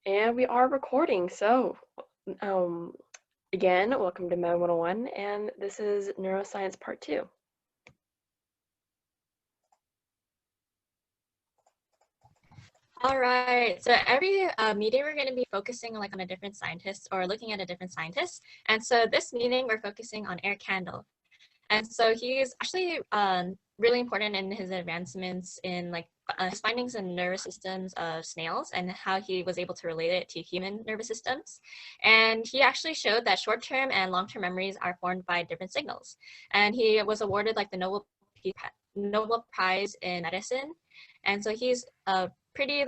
And we are recording. Um, again, welcome to Med101, and this is Neuroscience Part 2. All right, so every meeting we're going to be focusing on a different scientist or looking at a different scientist. And so this meeting we're focusing on Eric Kandel. And so he's actually really important in his advancements in his findings in nervous systems of snails and how he was able to relate it to human nervous systems. And he actually showed that short-term and long-term memories are formed by different signals. And he was awarded the Nobel Prize in Medicine. And so he's a pretty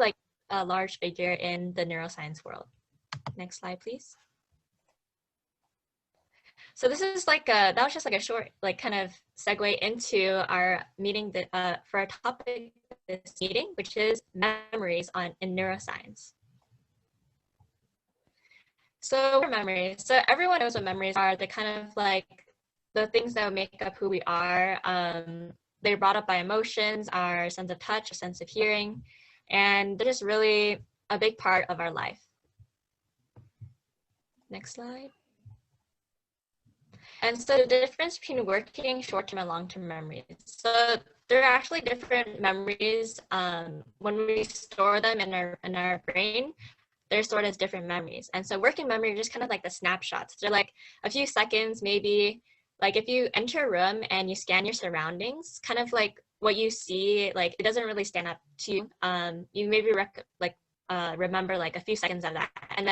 a large figure in the neuroscience world. Next slide, please. So this is that was just a short kind of segue into our meeting for our topic this meeting, which is memories in neuroscience. So memories. So everyone knows what memories are. They're kind of the things that make up who we are. They're brought up by emotions, our sense of touch, our sense of hearing, and they're just really a big part of our life. Next slide. And so the difference between working short-term and long-term memories. So there are actually different memories. When we store them in our brain, they're stored as different memories. And so working memory are just kind of like the snapshots. They're like a few seconds, maybe like if you enter a room and you scan your surroundings, kind of like what you see, it doesn't really stand up to you. You maybe remember a few seconds of that, and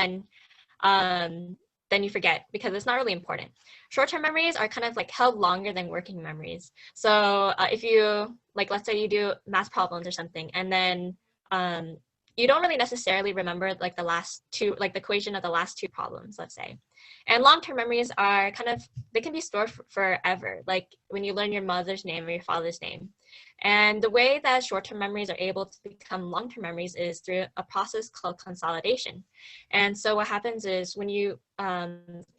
then you forget because it's not really important. Short-term memories are kind of held longer than working memories. So if you let's say you do math problems or something, and then you don't really necessarily remember the last two, the equation of the last two problems, let's say. And long-term memories are they can be stored forever, like when you learn your mother's name or your father's name. And the way that short-term memories are able to become long-term memories is through a process called consolidation. And so what happens is when you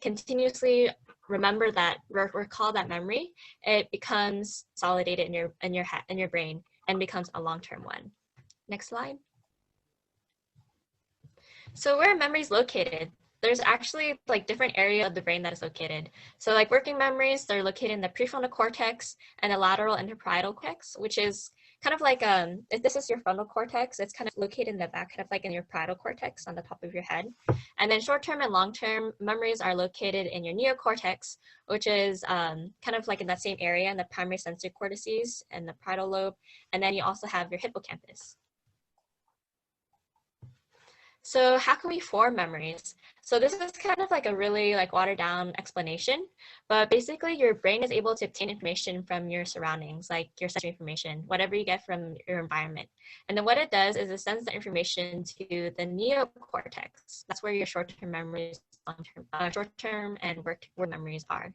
continuously remember that, recall that memory, it becomes consolidated in your brain and becomes a long-term one. Next slide. So where are memories located? There's actually different areas of the brain that is located. So working memories, they're located in the prefrontal cortex and the lateral interparietal cortex, which is kind of if this is your frontal cortex, it's kind of located in the back, kind of in your parietal cortex on the top of your head. And then short-term and long-term memories are located in your neocortex, which is kind of in that same area in the primary sensory cortices and the parietal lobe. And then you also have your hippocampus. So how can we form memories? So this is kind of a really watered down explanation, but basically your brain is able to obtain information from your surroundings, like your sensory information, whatever you get from your environment. And then what it does is it sends the information to the neocortex. That's where your short-term memories, short-term and work memories are.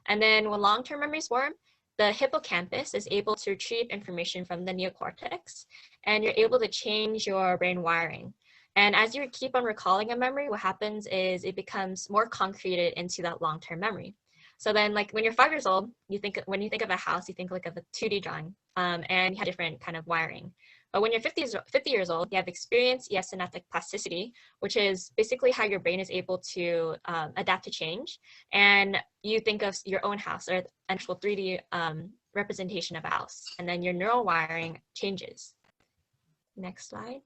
And then when long-term memories form, the hippocampus is able to retrieve information from the neocortex, and you're able to change your brain wiring. And as you keep on recalling a memory, what happens is it becomes more concreted into that long-term memory. So then when you're 5 years old, when you think of a house, you think of a 2D drawing, and you have different kind of wiring. But when you're 50 years old, you have experience, you have synaptic plasticity, which is basically how your brain is able to adapt to change. And you think of your own house or an actual 3D representation of a house, and then your neural wiring changes. Next slide.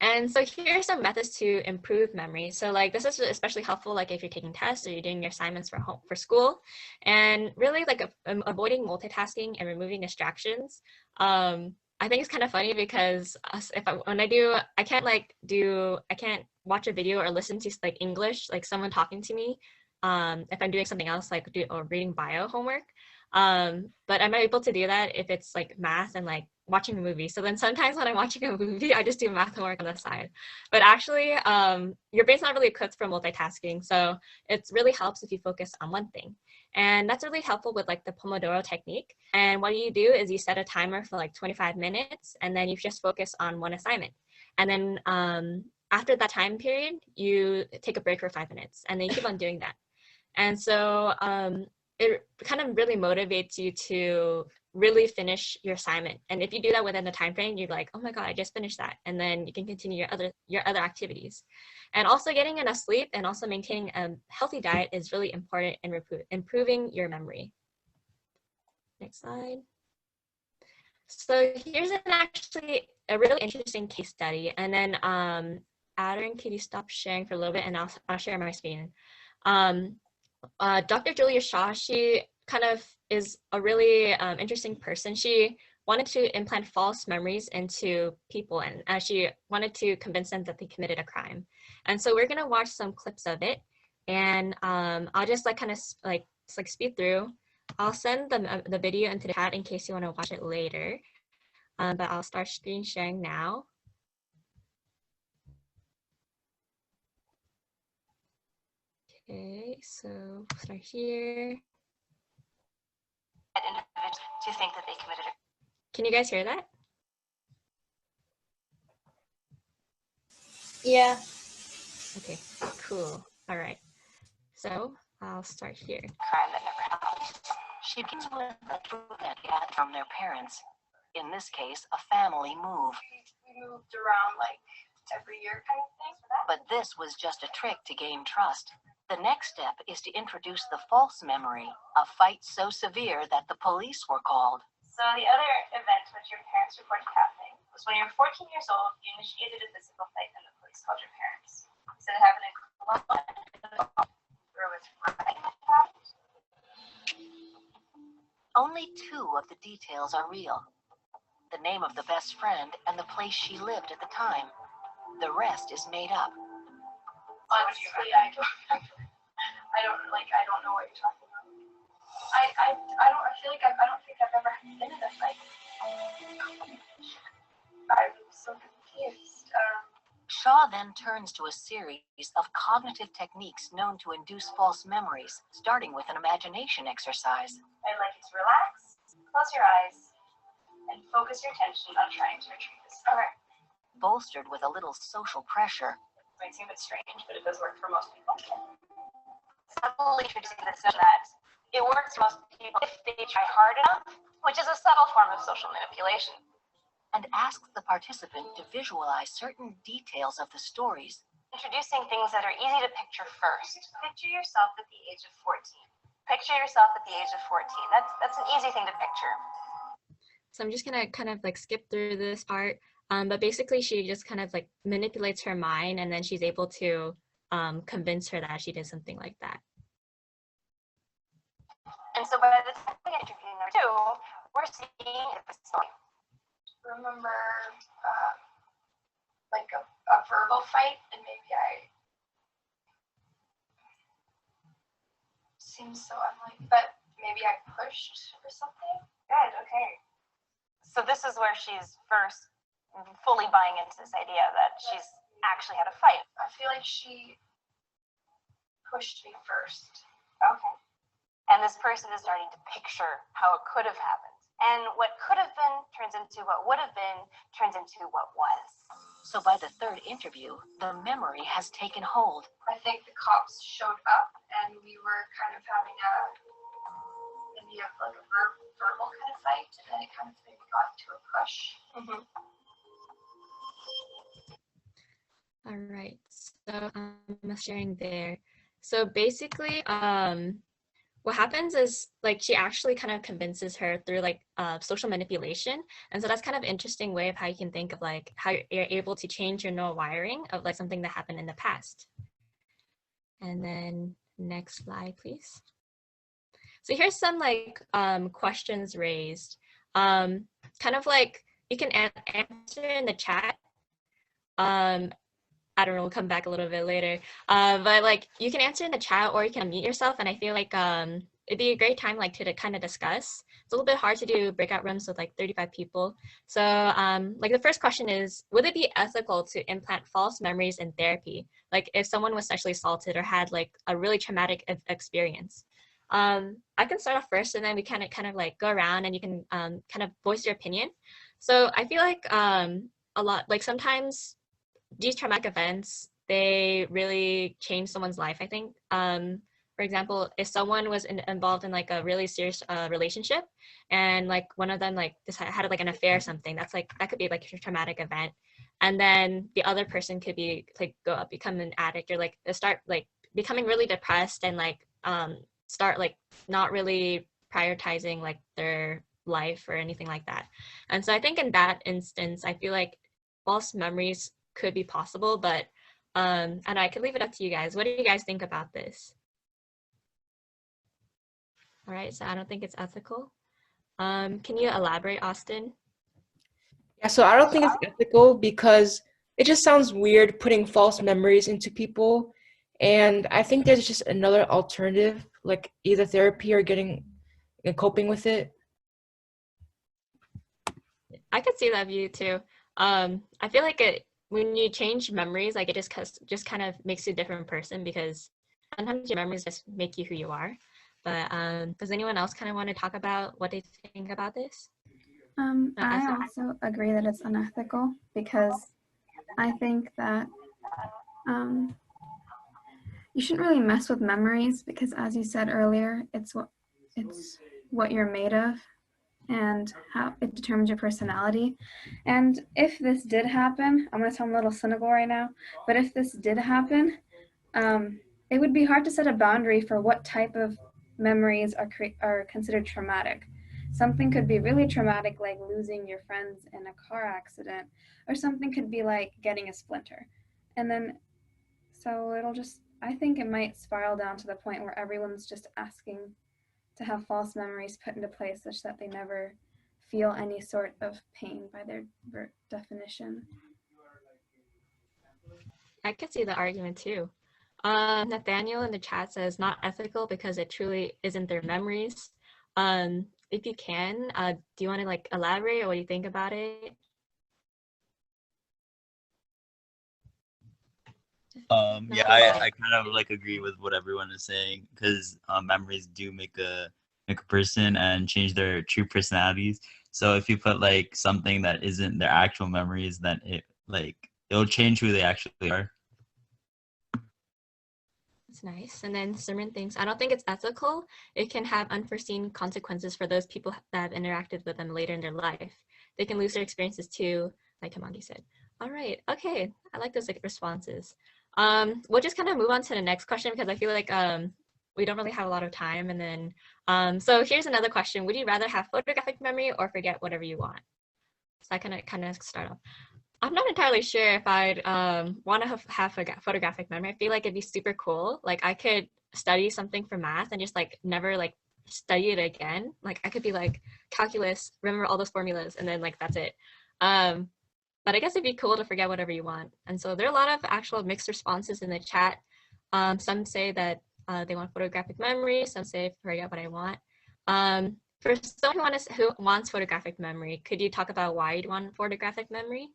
And so here are some methods to improve memory. So this is especially helpful if you're taking tests or you're doing your assignments for school, and really avoiding multitasking and removing distractions. I think it's kind of funny because I can't watch a video or listen to English, someone talking to me, if I'm doing something else or reading bio homework. But I'm able to do that if it's math and watching a movie. So then sometimes when I'm watching a movie, I just do math homework on the side. But actually, your brain's not really equipped for multitasking. So it really helps if you focus on one thing. And that's really helpful with the Pomodoro technique. And what you do is you set a timer for 25 minutes, and then you just focus on one assignment. And then after that time period, you take a break for 5 minutes, and then you keep on doing that. And so it kind of really motivates you to really finish your assignment. And if you do that within the time frame, you're like, oh my God, I just finished that. And then you can continue your other activities. And also getting enough sleep and also maintaining a healthy diet is really important in improving your memory. Next slide. So here's actually a really interesting case study. And then Adder and Katie stop sharing for a little bit and I'll share my screen. Dr. Julia Shaw, she kind of is a really interesting person. She wanted to implant false memories into people, and she wanted to convince them that they committed a crime. And so we're gonna watch some clips of it, and I'll just like kind of like speed through. I'll send the video into the chat in case you want to watch it later, but I'll start screen sharing now. Okay, so start here. To think that they committed a... Can you guys hear that? Yeah. Okay, cool. All right. So I'll start here. Crime that never happened. She begins with a truth that gathered from their parents. In this case, a family move. We moved around like every year kind of thing. But this was just a trick to gain trust. The next step is to introduce the false memory, a fight so severe that the police were called. So the other event which your parents reported happening was when you were 14 years old, you initiated a physical fight and the police called your parents. So it happened in Columbus. Only 2 of the details are real. The name of the best friend and the place she lived at the time. The rest is made up. Honestly, I don't know what you're talking about. I don't think I've ever been in a fight. I'm so confused. Shaw then turns to a series of cognitive techniques known to induce false memories, starting with an imagination exercise. I'd like you to relax, close your eyes, and focus your attention on trying to retrieve this. Alright. Bolstered with a little social pressure. It might seem a bit strange, but it does work for most people. Subtly introducing this notion that it works for most people if they try hard enough, which is a subtle form of social manipulation. And asks the participant to visualize certain details of the stories. Introducing things that are easy to picture first. Picture yourself at the age of 14. Picture yourself at the age of 14. That's an easy thing to picture. So I'm just gonna kind of like skip through this part, but basically she just kind of like manipulates her mind, and then she's able to convince her that she did something like that. And so by the time we get interview number 2, we're seeing the story. Remember like a verbal fight, and maybe seems so unlike, but maybe I pushed or something. Good, okay. So this is where she's first fully buying into this idea that she's actually had a fight. I feel like she pushed me first. Okay. And this person is starting to picture how it could have happened. And what could have been turns into what would have been, turns into what was. So by the 3rd interview, the memory has taken hold. I think the cops showed up and we were kind of having maybe like a verbal kind of fight, and then it kind of maybe got to a push. Mm-hmm. All right, so I'm sharing there. So basically, what happens is like she actually kind of convinces her through like social manipulation, and so that's kind of an interesting way of how you can think of like how you're able to change your neural wiring of like something that happened in the past. And then next slide, please. So here's some like questions raised. Kind of like you can answer in the chat. I don't know, we'll come back a little bit later. But like you can answer in the chat or you can unmute yourself, and I feel like it'd be a great time like to kind of discuss. It's a little bit hard to do breakout rooms with like 35 people. So like the first question is, would it be ethical to implant false memories in therapy? Like if someone was sexually assaulted or had like a really traumatic experience. I can start off first, and then we kind of like go around and you can kind of voice your opinion. So I feel like a lot, like sometimes these traumatic events, they really change someone's life, I think. for example, if someone was involved in like a really serious relationship, and like one of them like had like an affair or something, that's like that could be like a traumatic event, and then the other person could be like become an addict, or like start like becoming really depressed, and like start like not really prioritizing like their life or anything like that. And so I think in that instance, I feel like false memories could be possible, but and I could leave it up to you guys. What do you guys think about this? All right, so I don't think it's ethical. Can you elaborate, Austin? Yeah, so I don't think it's ethical because it just sounds weird putting false memories into people. And I think there's just another alternative, like either therapy or getting and coping with it. I could see that view too. I feel like when you change memories, like it just kind of makes you a different person, because sometimes your memories just make you who you are. But does anyone else kind of want to talk about what they think about this? I also agree that it's unethical, because I think that you shouldn't really mess with memories, because as you said earlier, it's what you're made of, and how it determines your personality. And if this did happen, I'm going to sound a little cynical right now, but if this did happen, it would be hard to set a boundary for what type of memories are considered traumatic. Something could be really traumatic, like losing your friends in a car accident, or something could be like getting a splinter. And then, so I think it might spiral down to the point where everyone's just asking to have false memories put into place such that they never feel any sort of pain by their definition. I could see the argument too. Nathaniel in the chat says not ethical because it truly isn't their memories. If you can, do you want to like elaborate, or what do you think about it? Yeah, I kind of like agree with what everyone is saying, because memories do make a person and change their true personalities. So if you put like something that isn't their actual memories, then it'll change who they actually are. That's nice. And then Simran thinks, I don't think it's ethical. It can have unforeseen consequences for those people that have interacted with them later in their life. They can lose their experiences too, like Kamangi said. All right. Okay. I like those like responses. We'll just kind of move on to the next question, because I feel like we don't really have a lot of time. And then, so here's another question. Would you rather have photographic memory or forget whatever you want? So I kind of start off. I'm not entirely sure if I'd want to have a photographic memory. I feel like it'd be super cool. Like I could study something for math and just like never like study it again. Like I could be like calculus, remember all those formulas, and then like that's it. But I guess it'd be cool to forget whatever you want. And so there are a lot of actual mixed responses in the chat. Some say that they want photographic memory. Some say forget what I want. For someone who wants photographic memory, could you talk about why you'd want photographic memory?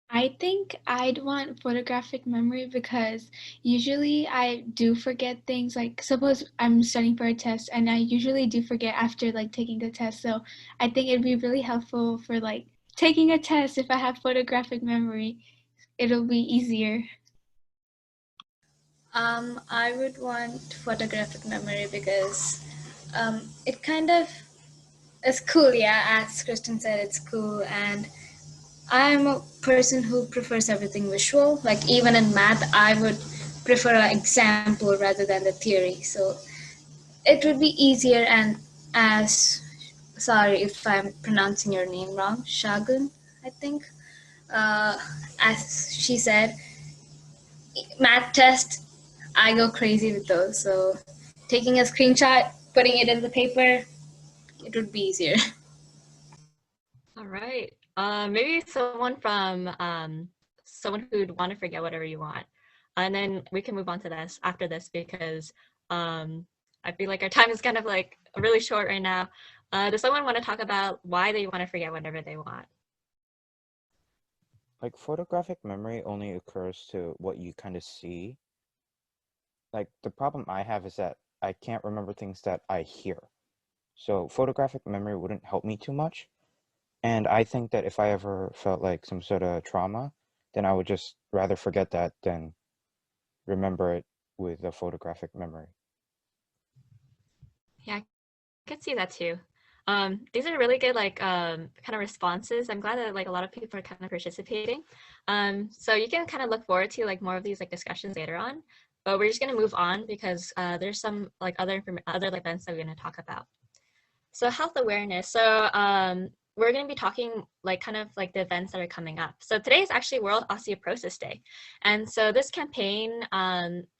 I think I'd want photographic memory because usually I do forget things. Like suppose I'm studying for a test and I usually do forget after like taking the test. So I think it'd be really helpful for like taking a test. If I have photographic memory, it'll be easier. I would want photographic memory because it kind of is cool. Yeah, as Kristen said, it's cool, and I'm a person who prefers everything visual. Like even in math, I would prefer an example rather than the theory. So it would be easier. And as, sorry if I'm pronouncing your name wrong, Shagun, I think. As she said, math test, I go crazy with those. So taking a screenshot, putting it in the paper, it would be easier. All right. Maybe someone from someone who'd want to forget whatever you want, and then we can move on to this after this, because I feel like our time is kind of like really short right now. Does someone want to talk about why they want to forget whatever they want? Like photographic memory only occurs to what you kind of see. Like the problem I have is that I can't remember things that I hear. So photographic memory wouldn't help me too much. And I think that if I ever felt like some sort of trauma, then I would just rather forget that than remember it with a photographic memory. Yeah, I could see that too. These are really good kind of responses. I'm glad that like a lot of people are kind of participating. So you can kind of look forward to like more of these like discussions later on. But we're just gonna move on because there's some like other events that we're gonna talk about. So health awareness. So we're going to be talking like kind of like the events that are coming up. So today is actually World Osteoporosis Day. And so this campaign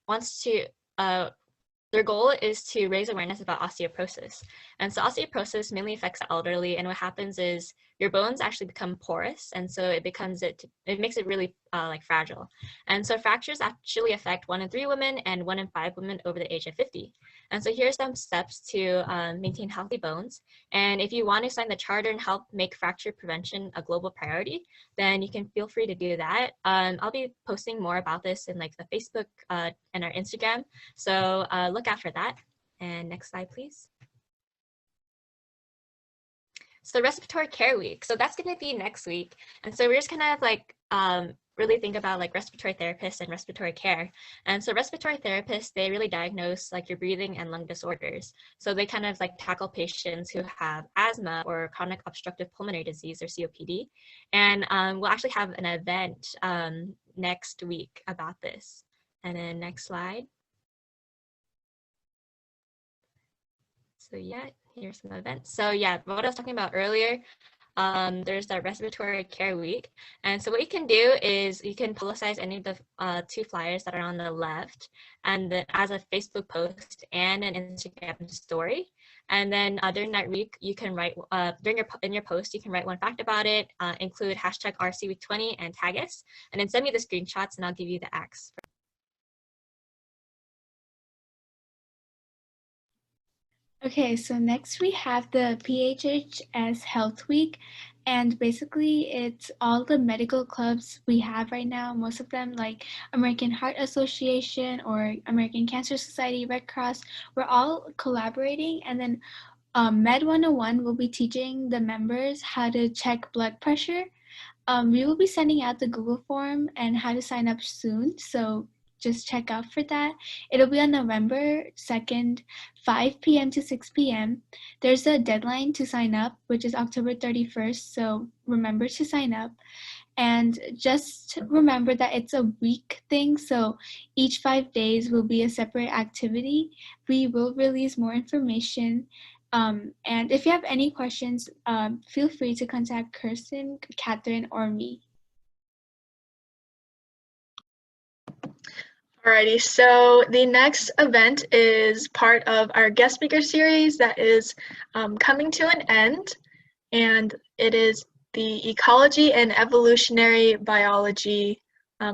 wants to, their goal is to raise awareness about osteoporosis. And so osteoporosis mainly affects the elderly, and what happens is your bones actually become porous, and so it makes it really like fragile. And so fractures actually affect 1 in 3 women and 1 in 5 women over the age of 50. And so here's some steps to maintain healthy bones. And if you want to sign the charter and help make fracture prevention a global priority, then you can feel free to do that. I'll be posting more about this in like the Facebook and our Instagram. So look out for that. And next slide, please. So Respiratory Care Week. So that's going to be next week. And so we're just kind of like really think about like respiratory therapists and respiratory care. And so respiratory therapists, they really diagnose like your breathing and lung disorders. So they kind of like tackle patients who have asthma or chronic obstructive pulmonary disease or COPD. And we'll actually have an event next week about this. And then next slide. So yeah, here's some events. So yeah, what I was talking about earlier, there's the Respiratory Care Week. And so what you can do is you can publicize any of the 2 flyers that are on the left, and then as a Facebook post and an Instagram story. And then during that week, you can write, in your post, you can write 1 fact about it, include hashtag RCWeek20 and tag us, and then send me the screenshots and I'll give you the X. Okay, so next we have the PHHS Health Week, and basically it's all the medical clubs we have right now, most of them like American Heart Association or American Cancer Society, Red Cross, we're all collaborating, and then Med101 will be teaching the members how to check blood pressure. We will be sending out the Google form and how to sign up soon, so just check out for that. It'll be on November 2nd, 5 p.m. to 6 p.m. There's a deadline to sign up, which is October 31st, so remember to sign up. And just remember that it's a week thing, so each 5 days will be a separate activity. We will release more information. And if you have any questions, feel free to contact Kirsten, Catherine, or me. Alrighty, so the next event is part of our guest speaker series that is coming to an end, and it is the Ecology and Evolutionary Biology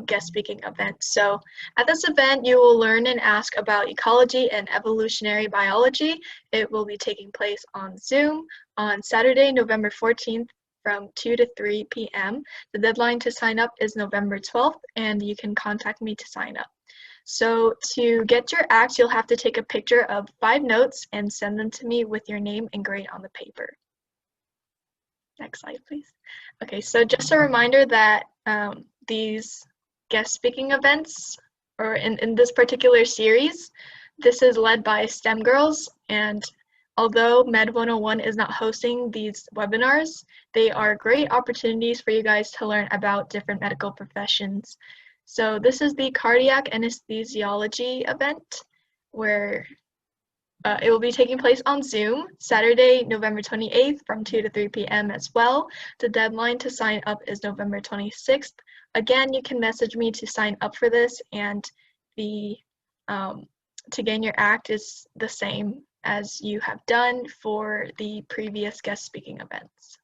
guest speaking event. So at this event, you will learn and ask about ecology and evolutionary biology. It will be taking place on Zoom on Saturday, November 14th from 2 to 3 p.m. The deadline to sign up is November 12th, and you can contact me to sign up. So to get your act, you'll have to take a picture of 5 notes and send them to me with your name and grade on the paper. Next slide, please. Okay, so just a reminder that these guest speaking events, or in this particular series, this is led by STEM Girls, and although Med101 is not hosting these webinars, they are great opportunities for you guys to learn about different medical professions. So this is the cardiac anesthesiology event, where it will be taking place on Zoom, Saturday, November 28th from 2 to 3 p.m. as well. The deadline to sign up is November 26th. Again, you can message me to sign up for this, and the to gain your act is the same as you have done for the previous guest speaking events.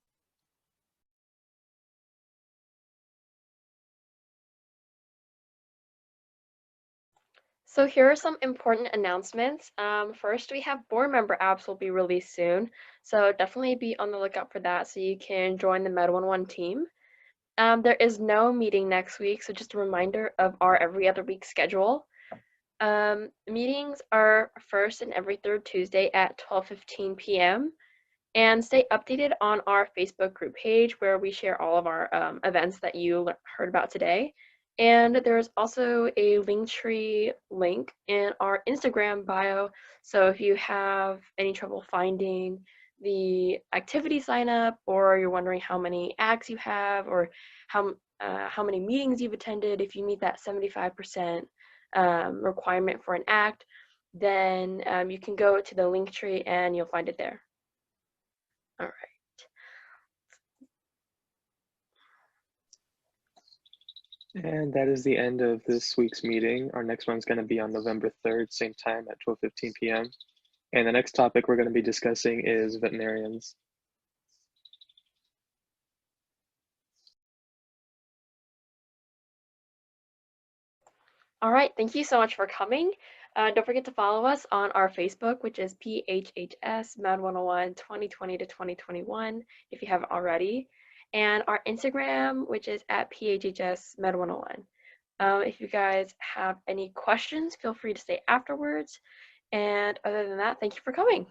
So here are some important announcements. First, we have board member apps will be released soon, so definitely be on the lookout for that so you can join the Med101 team. There is no meeting next week, so just a reminder of our every other week schedule. Meetings are first and every third Tuesday at 12:15 p.m. and stay updated on our Facebook group page where we share all of our events that you heard about today. And there's also a Linktree link in our Instagram bio. So if you have any trouble finding the activity sign up, or you're wondering how many acts you have, or how many meetings you've attended, if you meet that 75% requirement for an act, then you can go to the Linktree and you'll find it there. All right. And that is the end of this week's meeting. Our next one's going to be on November 3rd, same time at 12:15 p.m. And the next topic we're going to be discussing is veterinarians. All right, thank you so much for coming. Don't forget to follow us on our Facebook, which is PHHS Med101 2020 to 2021, if you haven't already, and our Instagram, which is at PHHS Med101. If you guys have any questions, feel free to stay afterwards. And other than that, thank you for coming.